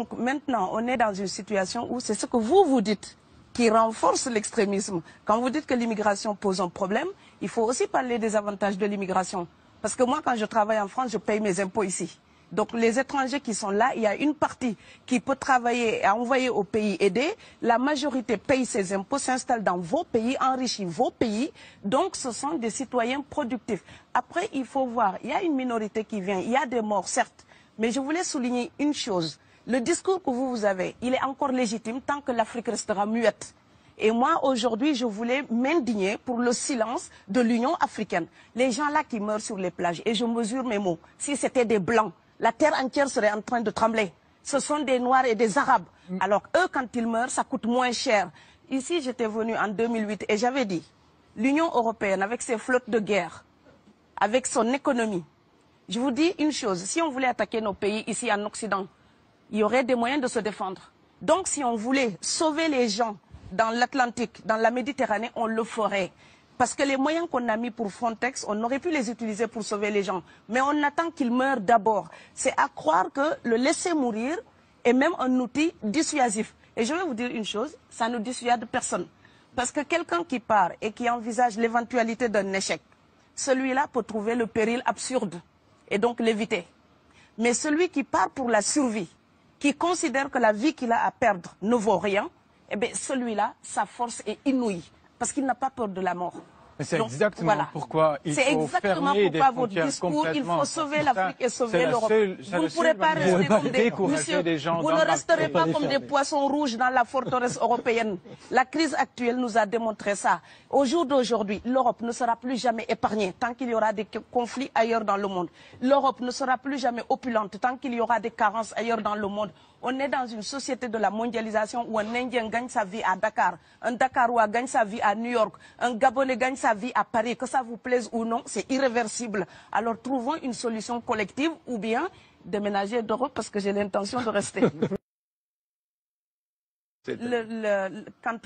Donc maintenant, on est dans une situation où c'est ce que vous dites qui renforce l'extrémisme. Quand vous dites que l'immigration pose un problème, il faut aussi parler des avantages de l'immigration. Parce que moi, quand je travaille en France, je paye mes impôts ici. Donc les étrangers qui sont là, il y a une partie qui peut travailler et envoyer au pays aider. La majorité paye ses impôts, s'installe dans vos pays, enrichit vos pays. Donc ce sont des citoyens productifs. Après, il faut voir, il y a une minorité qui vient, il y a des morts, certes. Mais je voulais souligner une chose. Le discours que vous avez, il est encore légitime tant que l'Afrique restera muette. Et moi, aujourd'hui, je voulais m'indigner pour le silence de l'Union africaine. Les gens là qui meurent sur les plages, et je mesure mes mots, si c'était des Blancs, la terre entière serait en train de trembler. Ce sont des Noirs et des Arabes. Alors eux, quand ils meurent, ça coûte moins cher. Ici, j'étais venu en 2008 et j'avais dit, l'Union européenne, avec ses flottes de guerre, avec son économie, je vous dis une chose, si on voulait attaquer nos pays ici en Occident, il y aurait des moyens de se défendre. Donc si on voulait sauver les gens dans l'Atlantique, dans la Méditerranée, on le ferait. Parce que les moyens qu'on a mis pour Frontex, on aurait pu les utiliser pour sauver les gens. Mais on attend qu'ils meurent d'abord. C'est à croire que le laisser mourir est même un outil dissuasif. Et je vais vous dire une chose, ça ne dissuade personne. Parce que quelqu'un qui part et qui envisage l'éventualité d'un échec, celui-là peut trouver le péril absurde et donc l'éviter. Mais celui qui part pour la survie, qui considère que la vie qu'il a à perdre ne vaut rien, eh bien celui-là, sa force est inouïe, parce qu'il n'a pas peur de la mort. Mais c'est exactement pourquoi il faut fermer des frontières complètement. Il faut sauver l'Afrique et sauver l'Europe. Vous ne pourrez pas rester comme des gens. Vous ne resterez pas comme des poissons rouges dans la forteresse européenne. La crise actuelle nous a démontré ça. Au jour d'aujourd'hui, l'Europe ne sera plus jamais épargnée tant qu'il y aura des conflits ailleurs dans le monde. L'Europe ne sera plus jamais opulente tant qu'il y aura des carences ailleurs dans le monde. On est dans une société de la mondialisation où un Indien gagne sa vie à Dakar, un Dakarois gagne sa vie à New York, un Gabonais gagne sa vie à Paris. Que ça vous plaise ou non, c'est irréversible. Alors trouvons une solution collective ou bien déménager d'Europe parce que j'ai l'intention de rester. Quand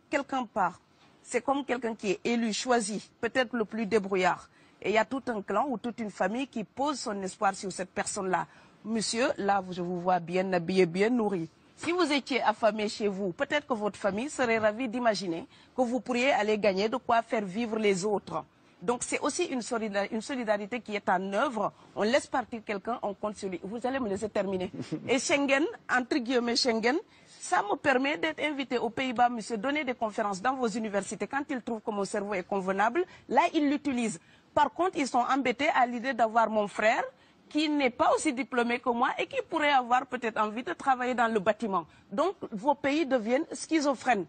quelqu'un part, c'est comme quelqu'un qui est élu, choisi, peut-être le plus débrouillard. Et il y a tout un clan ou toute une famille qui pose son espoir sur cette personne-là. Monsieur, là, je vous vois bien habillé, bien nourri. Si vous étiez affamé chez vous, peut-être que votre famille serait ravie d'imaginer que vous pourriez aller gagner de quoi faire vivre les autres. Donc c'est aussi une solidarité qui est en œuvre. On laisse partir quelqu'un, on compte sur lui. Vous allez me laisser terminer. Et Schengen, entre guillemets Schengen, ça me permet d'être invité aux Pays-Bas, monsieur, donner des conférences dans vos universités. Quand ils trouvent que mon cerveau est convenable, là, ils l'utilisent. Par contre, ils sont embêtés à l'idée d'avoir mon frère, qui n'est pas aussi diplômé que moi et qui pourrait avoir peut-être envie de travailler dans le bâtiment. Donc, vos pays deviennent schizophrènes.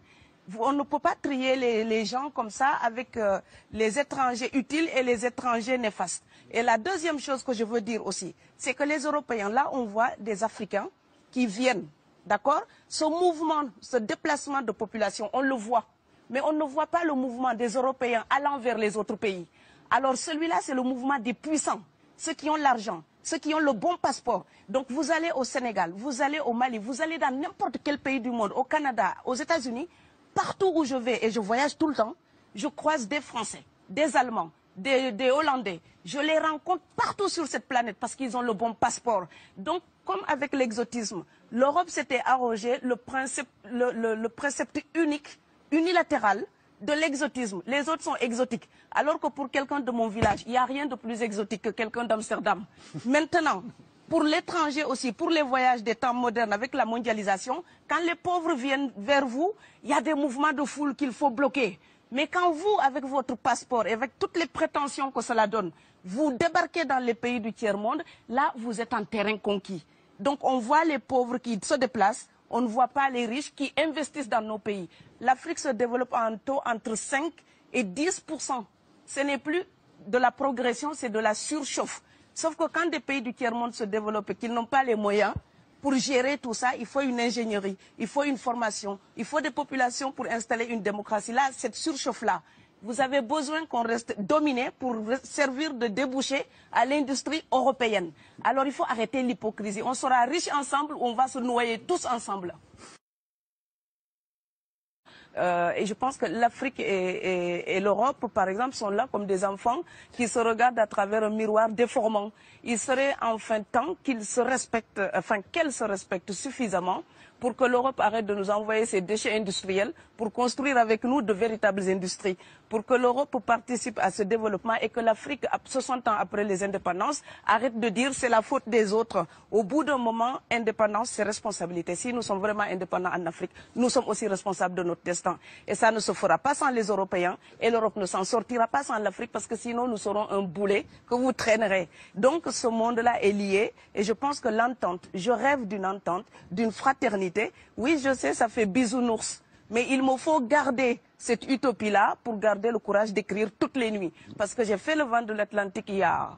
On ne peut pas trier les gens comme ça avec les étrangers utiles et les étrangers néfastes. Et la deuxième chose que je veux dire aussi, c'est que les Européens, là, on voit des Africains qui viennent, d'accord? Ce mouvement, ce déplacement de population, on le voit. Mais on ne voit pas le mouvement des Européens allant vers les autres pays. Alors celui-là, c'est le mouvement des puissants. Ceux qui ont l'argent, ceux qui ont le bon passeport. Donc vous allez au Sénégal, vous allez au Mali, vous allez dans n'importe quel pays du monde, au Canada, aux États-Unis, partout où je vais, et je voyage tout le temps, je croise des Français, des Allemands, des Hollandais. Je les rencontre partout sur cette planète parce qu'ils ont le bon passeport. Donc, comme avec l'exotisme, l'Europe s'était arrogé le précepte unique, unilatéral, de l'exotisme. Les autres sont exotiques. Alors que pour quelqu'un de mon village, il n'y a rien de plus exotique que quelqu'un d'Amsterdam. Maintenant, pour l'étranger aussi, pour les voyages des temps modernes avec la mondialisation, quand les pauvres viennent vers vous, il y a des mouvements de foule qu'il faut bloquer. Mais quand vous, avec votre passeport et avec toutes les prétentions que cela donne, vous débarquez dans les pays du tiers-monde, là, vous êtes en terrain conquis. Donc, on voit les pauvres qui se déplacent, on ne voit pas les riches qui investissent dans nos pays. L'Afrique se développe à un taux entre 5 et 10%. Ce n'est plus de la progression, c'est de la surchauffe. Sauf que quand des pays du tiers-monde se développent et qu'ils n'ont pas les moyens pour gérer tout ça, il faut une ingénierie, il faut une formation, il faut des populations pour installer une démocratie. Là, cette surchauffe-là, vous avez besoin qu'on reste dominé pour servir de débouché à l'industrie européenne. Alors il faut arrêter l'hypocrisie. On sera riches ensemble ou on va se noyer tous ensemble. Et je pense que l'Afrique et l'Europe, par exemple, sont là comme des enfants qui se regardent à travers un miroir déformant. Il serait enfin temps qu'ils se respectent, enfin qu'elles se respectent suffisamment pour que l'Europe arrête de nous envoyer ses déchets industriels pour construire avec nous de véritables industries, pour que l'Europe participe à ce développement et que l'Afrique, 60 ans après les indépendances, arrête de dire c'est la faute des autres. Au bout d'un moment, indépendance, c'est responsabilité. Si nous sommes vraiment indépendants en Afrique, nous sommes aussi responsables de notre destin. Et ça ne se fera pas sans les Européens et l'Europe ne s'en sortira pas sans l'Afrique parce que sinon nous serons un boulet que vous traînerez. Donc ce monde-là est lié et je pense que l'entente, je rêve d'une entente, d'une fraternité. Oui, je sais, ça fait bisounours. Mais il me faut garder cette utopie-là pour garder le courage d'écrire toutes les nuits. Parce que j'ai fait le vent de l'Atlantique il y a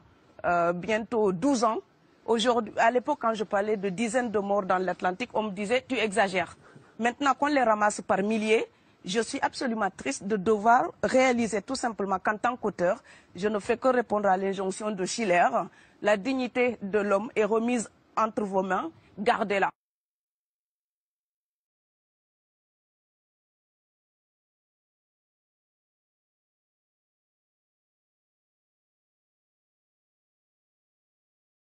bientôt 12 ans. Aujourd'hui, à l'époque, quand je parlais de dizaines de morts dans l'Atlantique, on me disait « tu exagères ». Maintenant qu'on les ramasse par milliers, je suis absolument triste de devoir réaliser tout simplement qu'en tant qu'auteur, je ne fais que répondre à l'injonction de Schiller. La dignité de l'homme est remise entre vos mains, gardez-la.